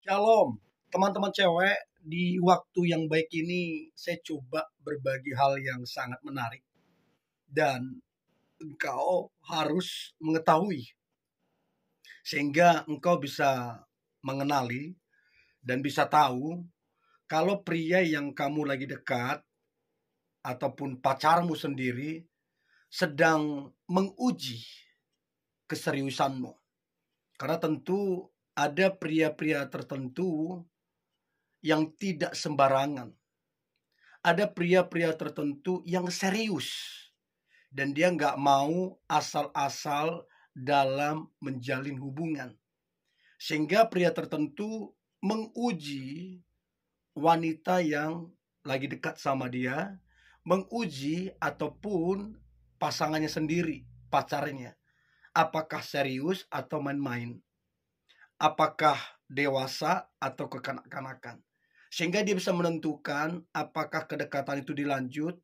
Shalom, teman-teman cewek. Di waktu yang baik ini, saya coba berbagi hal yang sangat menarik, dan engkau harus mengetahui sehingga engkau bisa mengenali dan bisa tahu kalau pria yang kamu lagi dekat ataupun pacarmu sendiri sedang menguji keseriusanmu. Karena tentu ada pria-pria tertentu yang tidak sembarangan. Ada pria-pria tertentu yang serius dan dia nggak mau asal-asal dalam menjalin hubungan. Sehingga pria tertentu menguji wanita yang lagi dekat sama dia, menguji ataupun pasangannya sendiri, pacarnya. Apakah serius atau main-main? Apakah dewasa atau kekanak-kanakan? Sehingga dia bisa menentukan apakah kedekatan itu dilanjut,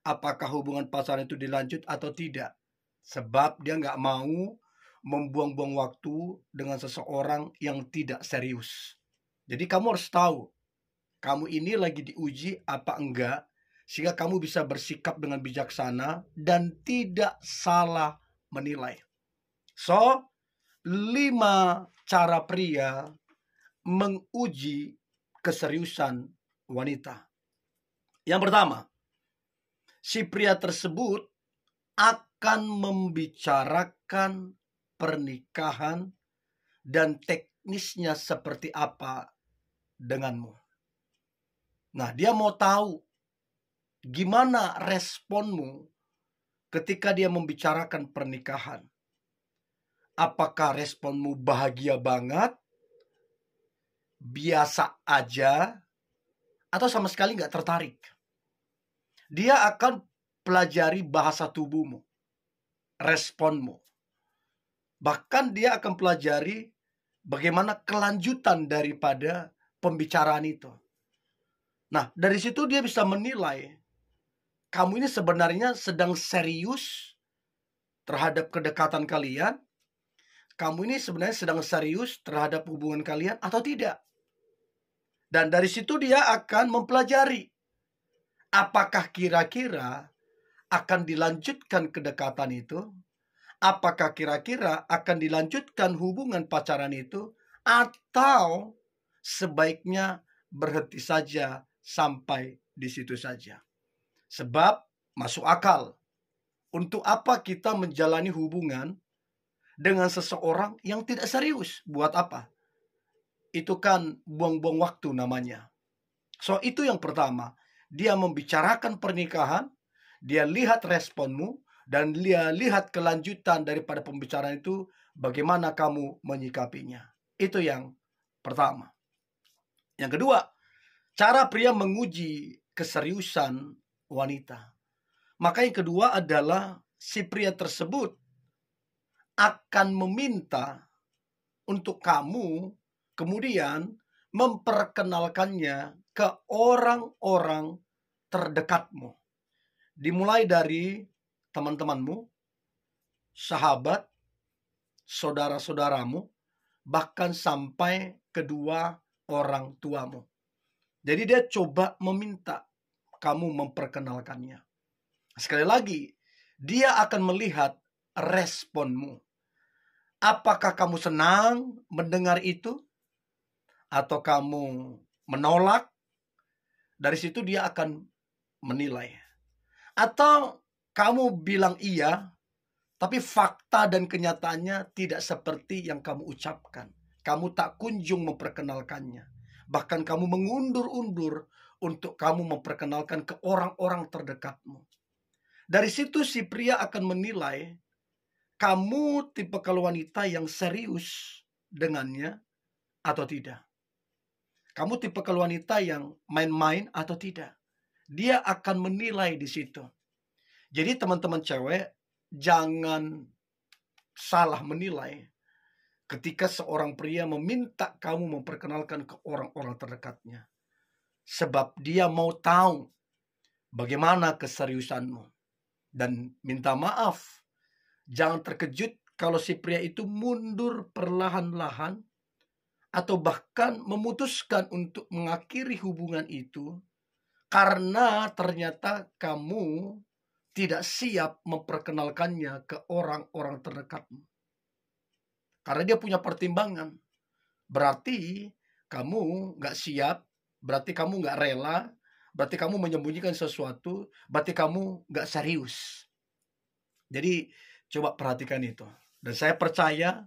apakah hubungan pacaran itu dilanjut atau tidak. Sebab dia nggak mau membuang-buang waktu dengan seseorang yang tidak serius. Jadi kamu harus tahu, kamu ini lagi diuji apa enggak, sehingga kamu bisa bersikap dengan bijaksana dan tidak salah menilai. So, 5 cara pria menguji keseriusan wanita. Yang pertama, si pria tersebut akan membicarakan pernikahan dan teknisnya seperti apa denganmu. Nah, dia mau tahu gimana responmu ketika dia membicarakan pernikahan. Apakah responmu bahagia banget, biasa aja, atau sama sekali nggak tertarik? Dia akan pelajari bahasa tubuhmu, responmu. Bahkan dia akan pelajari bagaimana kelanjutan daripada pembicaraan itu. Nah, dari situ dia bisa menilai kamu ini sebenarnya sedang serius terhadap kedekatan kalian. Kamu ini sebenarnya sedang serius terhadap hubungan kalian atau tidak. Dan dari situ dia akan mempelajari apakah kira-kira akan dilanjutkan kedekatan itu, apakah kira-kira akan dilanjutkan hubungan pacaran itu, atau sebaiknya berhenti saja sampai di situ saja. Sebab masuk akal, untuk apa kita menjalani hubungan dengan seseorang yang tidak serius? Buat apa? Itu kan buang-buang waktu namanya. So, itu yang pertama. Dia membicarakan pernikahan, dia lihat responmu, dan dia lihat kelanjutan daripada pembicaraan itu, bagaimana kamu menyikapinya. Itu yang pertama. Yang kedua, cara pria menguji keseriusan wanita. Maka yang kedua adalah si pria tersebut akan meminta untuk kamu kemudian memperkenalkannya ke orang-orang terdekatmu. Dimulai dari teman-temanmu, sahabat, saudara-saudaramu, bahkan sampai kedua orang tuamu. Jadi dia coba meminta kamu memperkenalkannya. Sekali lagi, dia akan melihat responmu. Apakah kamu senang mendengar itu? Atau kamu menolak? Dari situ dia akan menilai. Atau kamu bilang iya, tapi fakta dan kenyataannya tidak seperti yang kamu ucapkan. Kamu tak kunjung memperkenalkannya. Bahkan kamu mengundur-undur untuk kamu memperkenalkan ke orang-orang terdekatmu. Dari situ si pria akan menilai kamu tipe wanita yang serius dengannya atau tidak. Kamu tipe wanita yang main-main atau tidak. Dia akan menilai di situ. Jadi teman-teman cewek, jangan salah menilai ketika seorang pria meminta kamu memperkenalkan ke orang-orang terdekatnya. Sebab dia mau tahu bagaimana keseriusanmu. Dan minta maaf, jangan terkejut kalau si pria itu mundur perlahan-lahan atau bahkan memutuskan untuk mengakhiri hubungan itu karena ternyata kamu tidak siap memperkenalkannya ke orang-orang terdekatmu. Karena dia punya pertimbangan. Berarti kamu nggak siap, berarti kamu nggak rela, berarti kamu menyembunyikan sesuatu, berarti kamu nggak serius. Jadi coba perhatikan itu. Dan saya percaya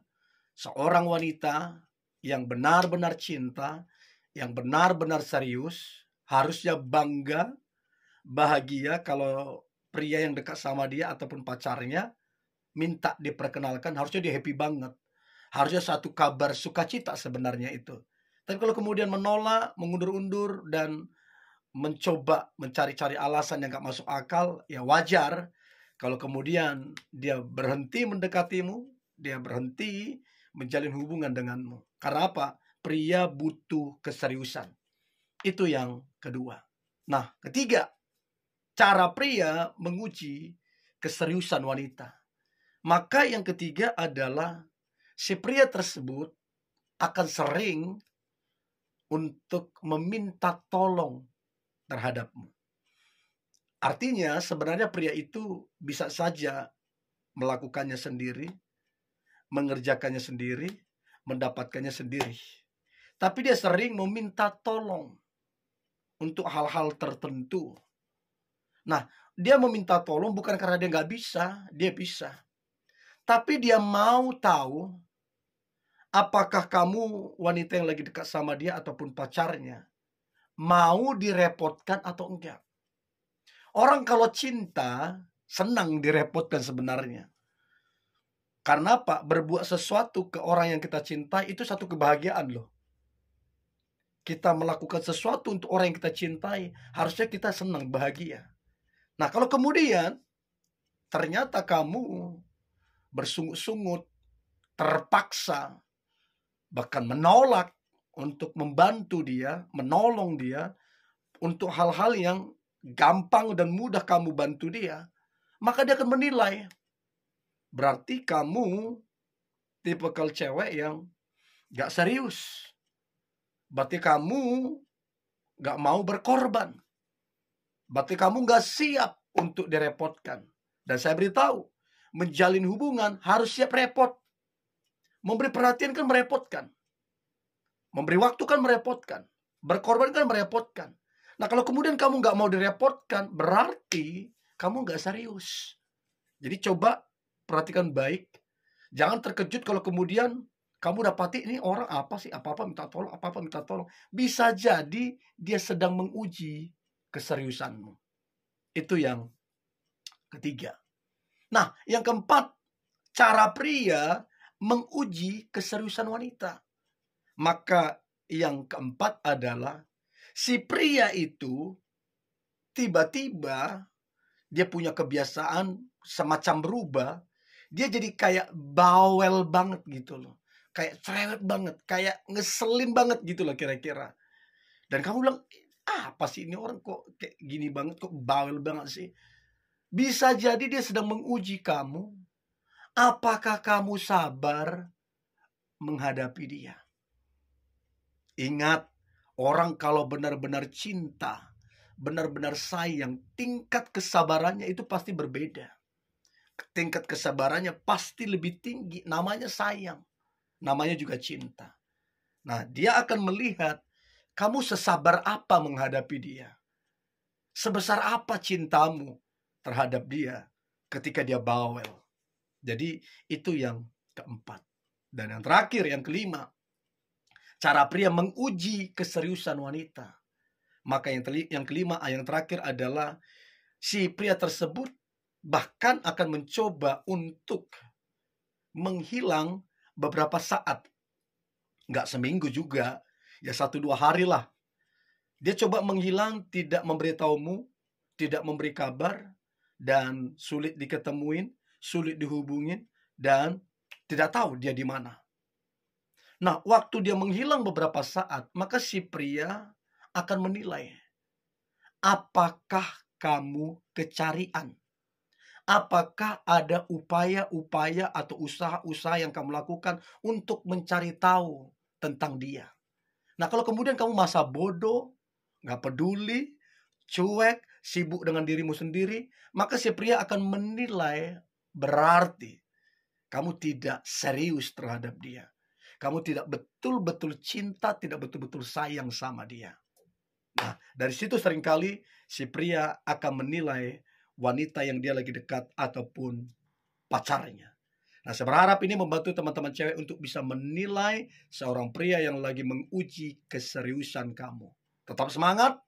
seorang wanita yang benar-benar cinta, yang benar-benar serius, harusnya bangga, bahagia kalau pria yang dekat sama dia ataupun pacarnya minta diperkenalkan, harusnya dia happy banget. Harusnya satu kabar sukacita sebenarnya itu. Tapi kalau kemudian menolak, mengundur-undur, dan mencoba mencari-cari alasan yang gak masuk akal, ya wajar kalau kemudian dia berhenti mendekatimu, dia berhenti menjalin hubungan denganmu. Karena apa? Pria butuh keseriusan. Itu yang kedua. Nah, ketiga, cara pria menguji keseriusan wanita. Maka yang ketiga adalah si pria tersebut akan sering untuk meminta tolong terhadapmu. Artinya sebenarnya pria itu bisa saja melakukannya sendiri, mengerjakannya sendiri, mendapatkannya sendiri. Tapi dia sering meminta tolong untuk hal-hal tertentu. Nah, dia meminta tolong bukan karena dia nggak bisa, dia bisa. Tapi dia mau tahu apakah kamu wanita yang lagi dekat sama dia ataupun pacarnya mau direpotkan atau enggak. Orang kalau cinta senang direpotkan sebenarnya. Karena apa? Berbuat sesuatu ke orang yang kita cintai itu satu kebahagiaan loh. Kita melakukan sesuatu untuk orang yang kita cintai, harusnya kita senang, bahagia. Nah, kalau kemudian ternyata kamu bersungut-sungut, terpaksa, bahkan menolak untuk membantu dia, menolong dia, untuk hal-hal yang gampang dan mudah kamu bantu dia, maka dia akan menilai. Berarti kamu tipikal cewek yang gak serius. Berarti kamu gak mau berkorban. Berarti kamu gak siap untuk direpotkan. Dan saya beritahu, menjalin hubungan harus siap repot. Memberi perhatian kan merepotkan. Memberi waktu kan merepotkan. Berkorban kan merepotkan. Nah, kalau kemudian kamu gak mau direpotkan, berarti kamu gak serius. Jadi coba perhatikan baik. Jangan terkejut kalau kemudian kamu dapati ini orang apa sih? Apa-apa minta tolong, apa-apa minta tolong. Bisa jadi dia sedang menguji keseriusanmu. Itu yang ketiga. Nah, yang keempat, cara pria menguji keseriusan wanita. Maka yang keempat adalah si pria itu tiba-tiba dia punya kebiasaan semacam berubah. Dia jadi kayak bawel banget gitu loh. Kayak cerewet banget, kayak ngeselin banget gitu loh kira-kira. Dan kamu bilang, apa sih ini orang kok kayak gini banget, kok bawel banget sih? Bisa jadi dia sedang menguji kamu. Apakah kamu sabar menghadapi dia? Ingat, orang kalau benar-benar cinta, benar-benar sayang, tingkat kesabarannya itu pasti berbeda. Tingkat kesabarannya pasti lebih tinggi. Namanya sayang, namanya juga cinta. Nah, dia akan melihat kamu sesabar apa menghadapi dia. Sebesar apa cintamu terhadap dia ketika dia bawel. Jadi itu yang keempat. Dan yang terakhir, yang kelima, cara pria menguji keseriusan wanita. Maka yang kelima, yang terakhir adalah si pria tersebut bahkan akan mencoba untuk menghilang beberapa saat. Nggak seminggu juga, ya 1-2 hari lah. Dia coba menghilang, tidak memberitahumu, tidak memberi kabar, dan sulit diketemuin, sulit dihubungin, dan tidak tahu dia di mana. Nah, waktu dia menghilang beberapa saat, maka si pria akan menilai, apakah kamu kecarian? Apakah ada upaya-upaya atau usaha-usaha yang kamu lakukan untuk mencari tahu tentang dia. Nah, kalau kemudian kamu masa bodoh, nggak peduli, cuek, sibuk dengan dirimu sendiri, maka si pria akan menilai berarti kamu tidak serius terhadap dia. Kamu tidak betul-betul cinta, tidak betul-betul sayang sama dia. Nah, dari situ seringkali si pria akan menilai wanita yang dia lagi dekat ataupun pacarnya. Nah, saya berharap ini membantu teman-teman cewek untuk bisa menilai seorang pria yang lagi menguji keseriusan kamu. Tetap semangat.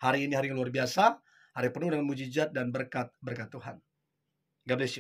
Hari ini hari yang luar biasa. Hari penuh dengan mujizat dan berkat Tuhan. God bless you.